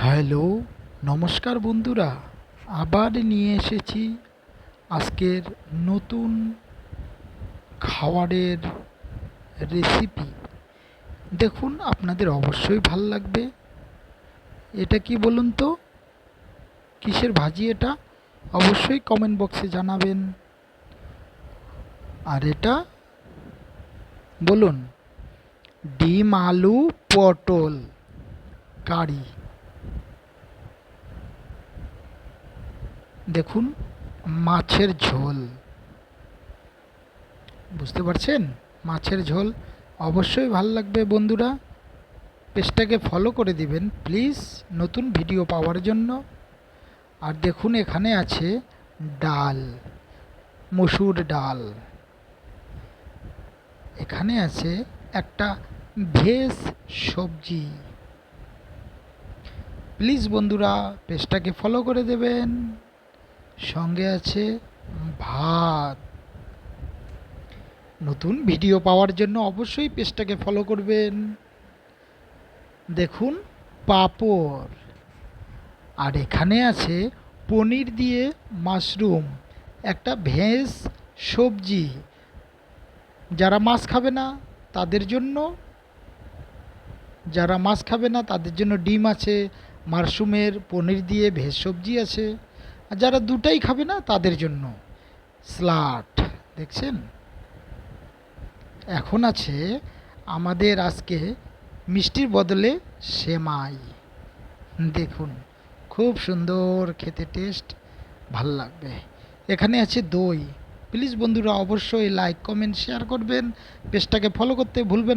Hello, নমস্কার বন্ধুরা। আবার নিয়ে এসেছি আজকের নতুন খাবারের রেসিপি। দেখুন, আপনাদের অবশ্যই ভাল লাগবে। এটা কি বলুন তো, কিসের ভাজি এটা? অবশ্যই কমেন্ট বক্সে জানাবেন। আর এটা বলুন, ডিম আলু পটল কারি। দেখুন, মাছের ঝোল। বুঝতে পারছেন? মাছের ঝোল অবশ্যই ভালো লাগবে বন্ধুরা। পেজটাকে ফলো করে দিবেন প্লিজ, নতুন ভিডিও পাওয়ার জন্য। আর দেখুন, এখানে আছে ডাল, মসুর ডাল। এখানে আছে একটা ভেজ সবজি। প্লিজ বন্ধুরা, পেজটাকে ফলো করে দেবেন। সঙ্গে আছে ভাত। নতুন ভিডিও পাওয়ার জন্য অবশ্যই পেজটাকে ফলো করবেন। দেখুন, পাঁপড়। আর এখানে আছে পনির দিয়ে মাশরুম, একটা ভেজ সবজি। যারা মাছ খাবে না তাদের জন্য, ডিম আছে, মাশরুমের পনির দিয়ে ভেজ সবজি আছে। আর যারা দুটাই খাবে না তাদের জন্য স্যালাড। দেখছেন? এখন আছে আমাদের আজকে মিষ্টির বদলে সেমাই। দেখুন, খুব সুন্দর খেতে, টেস্ট ভাল লাগবে। এখানে আছে দই। প্লিজ বন্ধুরা, অবশ্যই লাইক কমেন্ট শেয়ার করবেন, পেজটাকে ফলো করতে ভুলবেন না।